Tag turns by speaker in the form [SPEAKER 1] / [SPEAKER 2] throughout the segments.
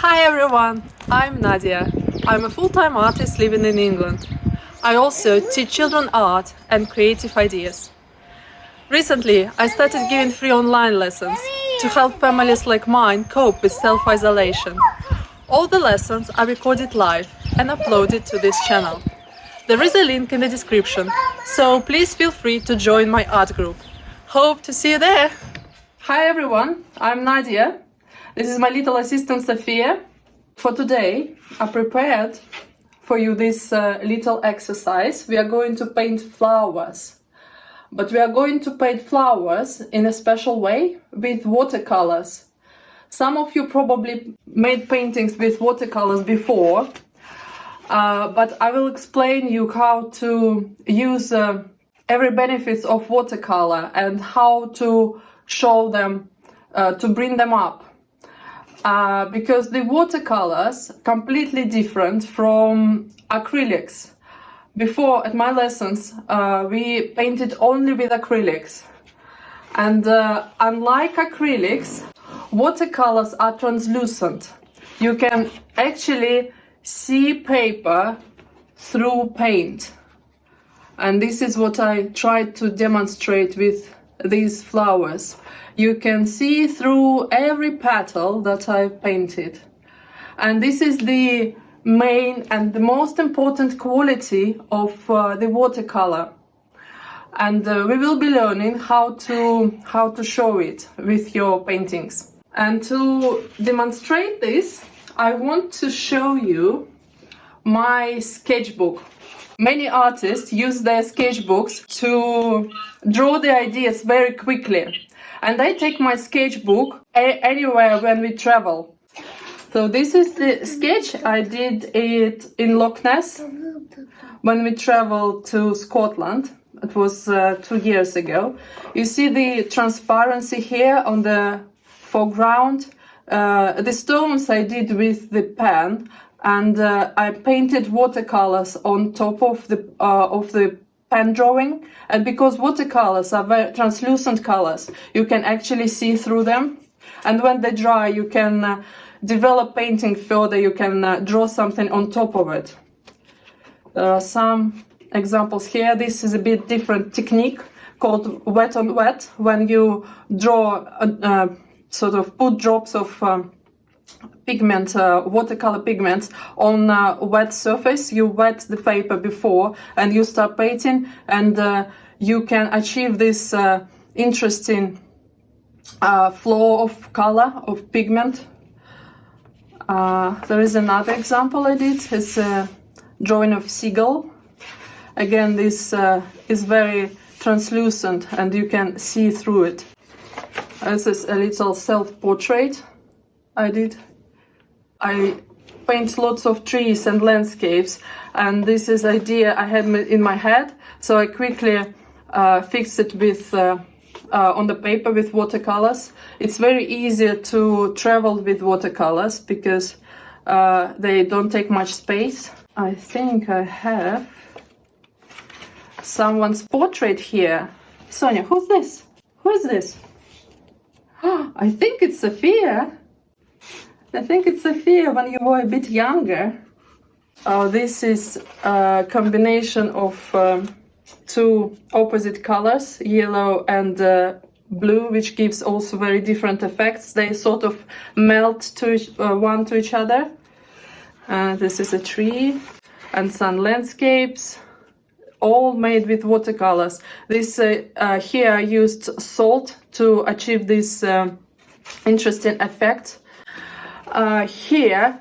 [SPEAKER 1] Hi everyone, I'm Nadia. I'm a full-time artist living in England. I also teach children art and creative ideas. Recently, I started giving free online lessons to help families like mine cope with self-isolation. All the lessons are recorded live and uploaded to this channel. There is a link in the description, so please feel free to join my art group. Hope to see you there! Hi everyone, I'm Nadia. This is my little assistant Sophia. For today, I prepared for you this little exercise. We are going to paint flowers. But we are going to paint flowers in a special way with watercolors. Some of you probably made paintings with watercolors before, but I will explain you how to use every benefits of watercolor and how to show them, to bring them up. Because the watercolors completely different from acrylics. Before, at my lessons, we painted only with acrylics. And unlike acrylics, watercolors are translucent. You can actually see paper through paint. And this is what I tried to demonstrate with these flowers. You can see through every petal that I painted. And this is the main and the most important quality of the watercolor. And we will be learning how to show it with your paintings. And to demonstrate this, I want to show you my sketchbook. Many artists use their sketchbooks to draw the ideas very quickly. And I take my sketchbook anywhere when we travel. So this is the sketch. I did it in Loch Ness when we traveled to Scotland. It was 2 years ago. You see the transparency here on the foreground. The stones I did with the pen, and I painted watercolors on top of the pen drawing. And because watercolors are very translucent colors, you can actually see through them. And when they dry, you can develop painting further. You can draw something on top of it. There are some examples here. This is a bit different technique called wet on wet. When you draw, sort of put drops of pigment, watercolor pigments on a wet surface. You wet the paper before and you start painting, and you can achieve this interesting flow of color, of pigment. There is another example I did. It's a drawing of seagull. Again, this is very translucent and you can see through it. This is a little self-portrait I did. I paint lots of trees and landscapes, and this is idea I had in my head, so I quickly fixed it with on the paper with watercolors. It's very easy to travel with watercolors because they don't take much space. I think I have someone's portrait here. Sonia, who's this? Who is this? I think it's Sophia. I think it's Sophia when you were a bit younger. This is a combination of two opposite colors, yellow and blue, which gives also very different effects. They sort of melt to one to each other. This is a tree and some landscapes, all made with watercolors. This here I used salt to achieve this interesting effect. Here,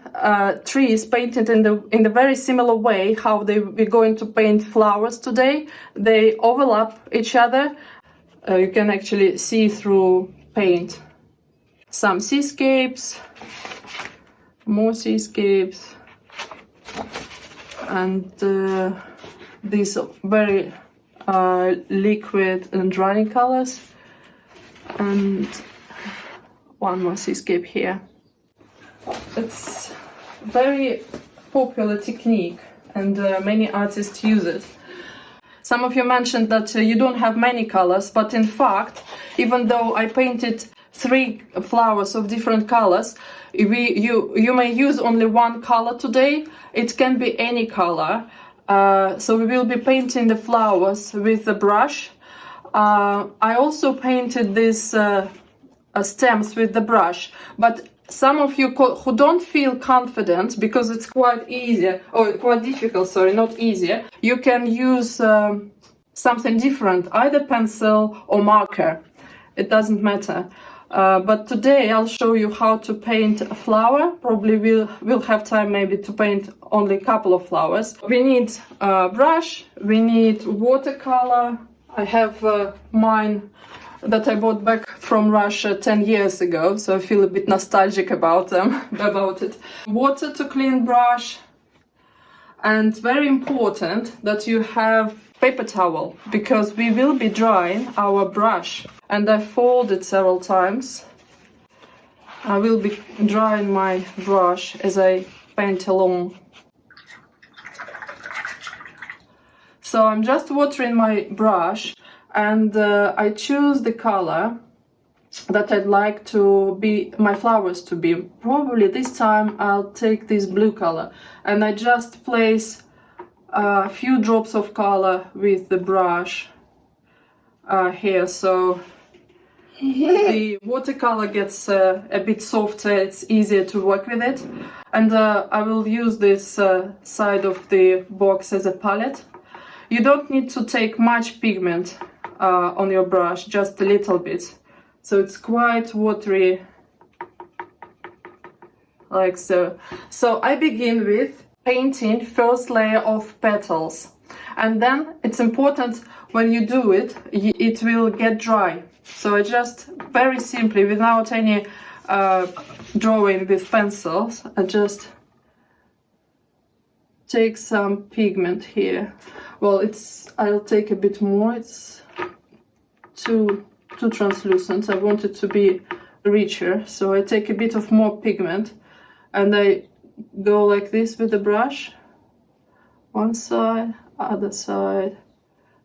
[SPEAKER 1] trees painted in the very similar way how we're going to paint flowers today. They overlap each other. You can actually see through paint. Some seascapes, more seascapes, and these very liquid and drying colors. And one more seascape here. It's very popular technique and many artists use it. Some of you mentioned that you don't have many colors, but in fact, even though I painted 3 flowers of different colors. You may use only one color today. It can be any color. So we will be painting the flowers with the brush. I also painted these stems with the brush, but some of you who don't feel confident, because it's quite easy, or quite difficult, sorry, not easy, you can use something different, either pencil or marker. It doesn't matter. But today I'll show you how to paint a flower. Probably we'll have time maybe to paint only a couple of flowers. We need a brush, we need watercolor. I have mine that I bought back from Russia 10 years ago, so I feel a bit nostalgic about it. Water to clean brush, and very important that you have paper towel, because we will be drying our brush. And I fold it several times. I will be drying my brush as I paint along. So I'm just watering my brush, and I choose the color that I'd like to be my flowers to be. Probably this time I'll take this blue color, and I just place a few drops of color with the brush here, so the watercolor gets a bit softer, it's easier to work with it. And I will use this side of the box as a palette. You don't need to take much pigment on your brush, just a little bit. So it's quite watery, like so. So I begin with painting first layer of petals. And then it's important when you do it, it will get dry. So I just very simply, without any drawing with pencils, I just take some pigment here. Well, I'll take a bit more. It's too translucent. I want it to be richer, so I take a bit of more pigment, and I go like this with the brush, one side, other side,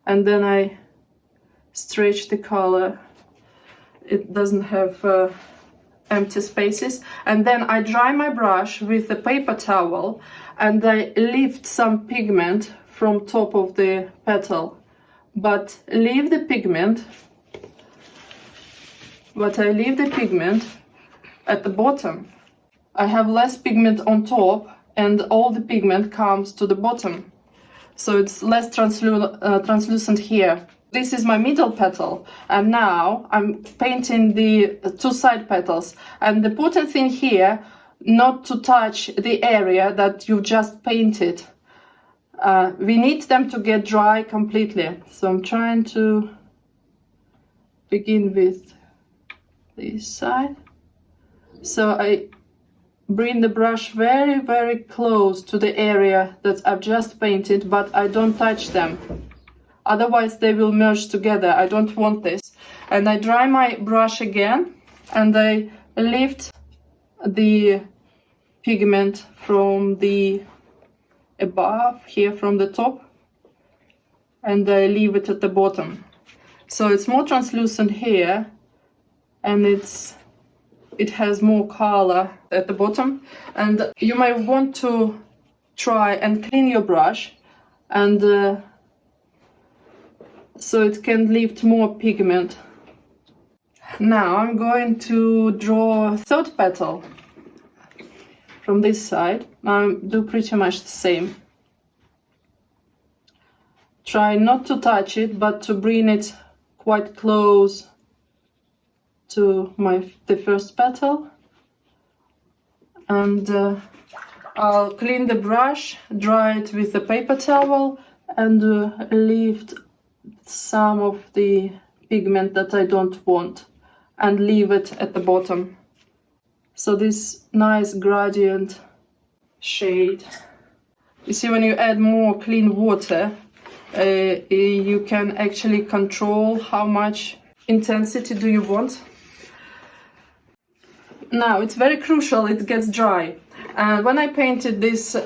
[SPEAKER 1] and then I stretch the color. It doesn't have empty spaces. And then I dry my brush with the paper towel, and I lift some pigment from top of the petal, but leave the pigment at the bottom. I have less pigment on top, and all the pigment comes to the bottom, so it's less translucent here. This is my middle petal, and now I'm painting the 2 side petals. And the important thing here, not to touch the area that you just painted. We need them to get dry completely. So I'm trying to begin with this side. So I bring the brush very, very close to the area that I've just painted, but I don't touch them. Otherwise they will merge together. I don't want this. And I dry my brush again, and I lift the pigment from the above, here from the top, and I leave it at the bottom. So it's more translucent here, and it has more color at the bottom. And you may want to try and clean your brush, and so it can lift more pigment. Now I'm going to draw a 3rd petal from this side. I'll do pretty much the same. Try not to touch it, but to bring it quite close to the 1st petal. And I'll clean the brush, dry it with the paper towel, and lift some of the pigment that I don't want, and leave it at the bottom. So this nice gradient shade. You see, when you add more clean water, you can actually control how much intensity do you want. Now it's very crucial it gets dry. And when I painted this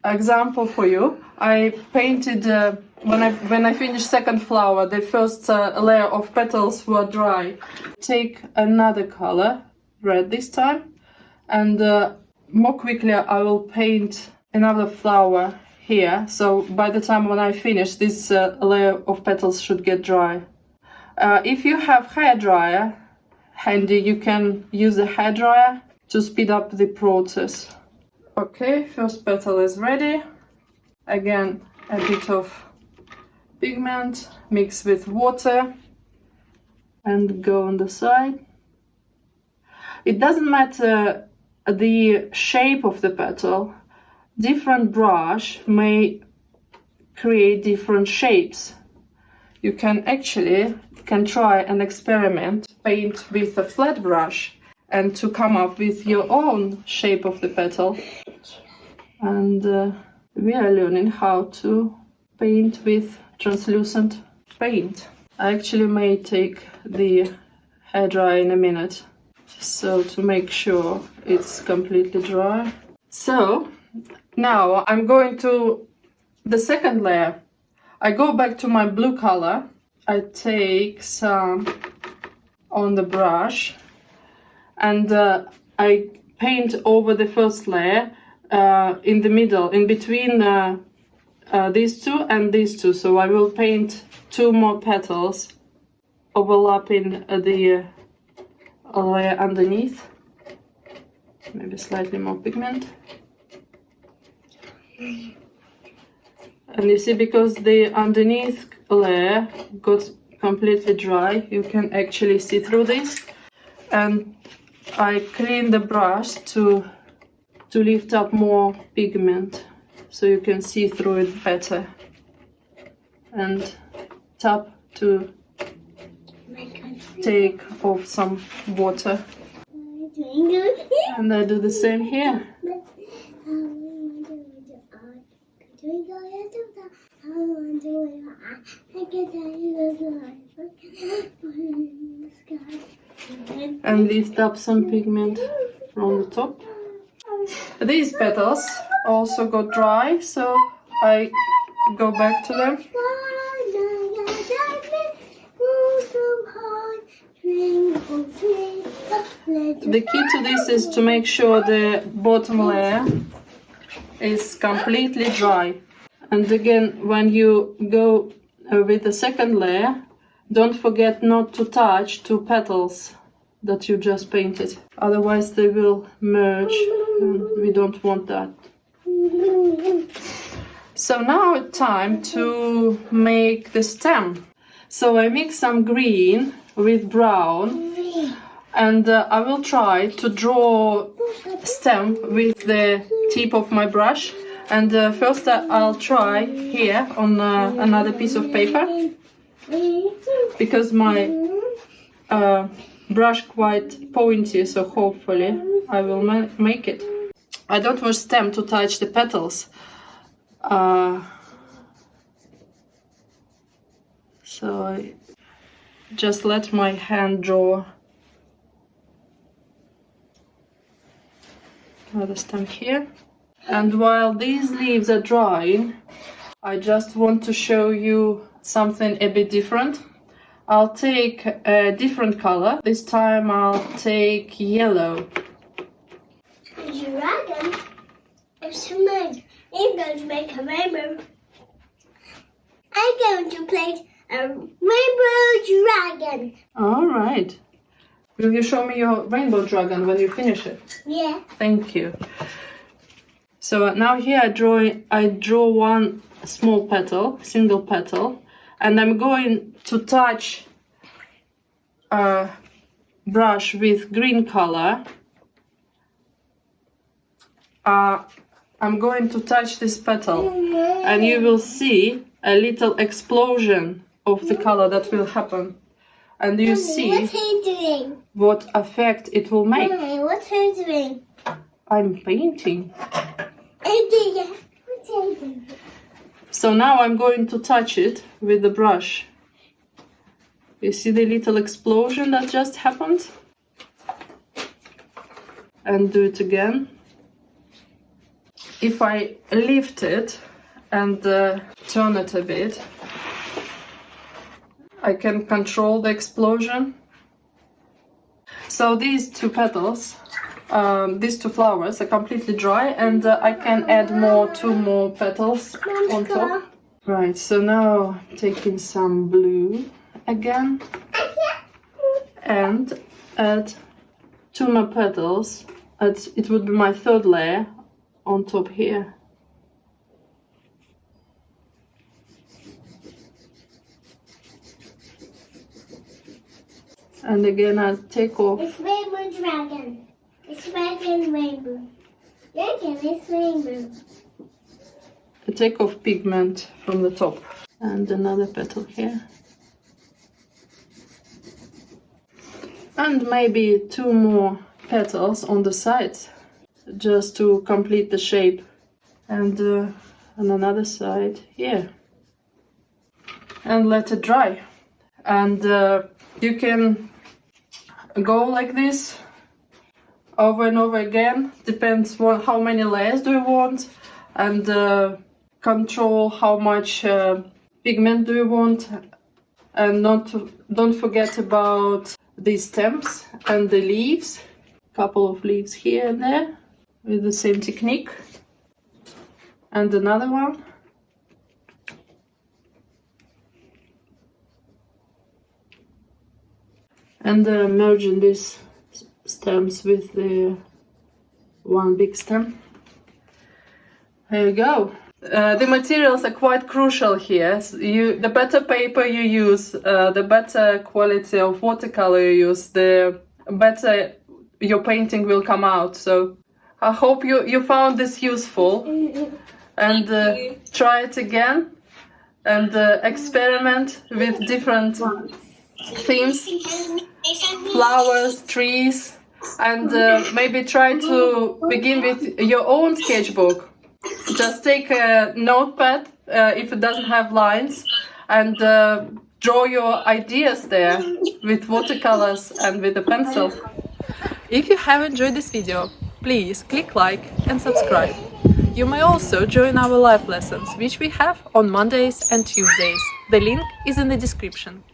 [SPEAKER 1] example for you, I painted when I finished second flower, the first layer of petals were dry. Take another color, red this time, and more quickly I will paint another flower here. So by the time when I finish, this layer of petals should get dry. If you have hairdryer handy, you can use the hairdryer to speed up the process. Okay, first petal is ready. Again, a bit of pigment, mix with water and go on the side. It doesn't matter the shape of the petal. Different brush may create different shapes. You can try and experiment, paint with a flat brush and to come up with your own shape of the petal. And we are learning how to paint with translucent paint. I actually may take the hairdryer in a minute, so to make sure it's completely dry. So now I'm going to the second layer. I go back to my blue color. I take some on the brush and I paint over the first layer in the middle, in between these two and these two. So I will paint two more petals overlapping the layer underneath. Maybe slightly more pigment. And you see, because the underneath layer got completely dry, you can actually see through this. And I clean the brush to lift up more pigment so you can see through it better. And tap to take off some water. And I do the same here. And lift up some pigment from the top. These petals also got dry, so I go back to them. The key to this is to make sure the bottom layer is completely dry. And again, when you go with the second layer, don't forget not to touch two petals that you just painted. Otherwise they will merge, and we don't want that. So now it's time to make the stem. So I mix some green with brown, and I will try to draw a stem with the tip of my brush. And first I'll try here on another piece of paper, because my brush quite pointy, so hopefully I will make it. I don't want stem to touch the petals, so I just let my hand draw another stem here. And while these leaves are drying, I just want to show you something a bit different. I'll take a different color. This time I'll take yellow.
[SPEAKER 2] Dragon is smooth. I'm going to make a rainbow. I'm going to play a rainbow dragon.
[SPEAKER 1] All right. Will you show me your rainbow dragon when you finish it?
[SPEAKER 2] Yeah.
[SPEAKER 1] Thank you. So now here I draw one small petal, single petal, and I'm going to touch a brush with green color. I'm going to touch this petal, and you will see a little explosion of the color that will happen. And you see
[SPEAKER 2] What are you doing?
[SPEAKER 1] what effect it will make.
[SPEAKER 2] Mommy, what are you doing?
[SPEAKER 1] I'm painting.
[SPEAKER 2] What are you doing?
[SPEAKER 1] So now I'm going to touch it with the brush. You see the little explosion that just happened? And do it again. If I lift it and turn it a bit. I can control the explosion. So these two petals, these two flowers are completely dry, and I can add two more petals on top. Right, so now taking some blue again and add 2 more petals. It would be my third layer on top here. And again I'll take off.
[SPEAKER 2] It's rainbow dragon. It's dragon rainbow. Dragon is rainbow.
[SPEAKER 1] I take off pigment from the top. And another petal here. And maybe 2 more petals on the sides, just to complete the shape. And on another side here. And let it dry. And you can go like this over and over again. Depends on how many layers do you want, and control how much pigment do you want. And don't forget about the stems and the leaves. Couple of leaves here and there with the same technique. And another one. And merging these stems with the one big stem. There you go. The materials are quite crucial here. The better paper you use, the better quality of watercolor you use, the better your painting will come out. So I hope you found this useful, and try it again, and experiment with different themes, flowers, trees, and maybe try to begin with your own sketchbook. Just take a notepad if it doesn't have lines, and draw your ideas there with watercolors and with a pencil. If you have enjoyed this video, please click like and subscribe. You may also join our live lessons, which we have on Mondays and Tuesdays. The link is in the description.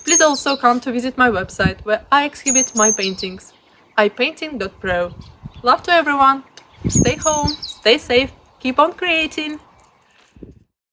[SPEAKER 1] Please also come to visit my website, where I exhibit my paintings, ipainting.pro. Love to everyone! Stay home, stay safe, keep on creating!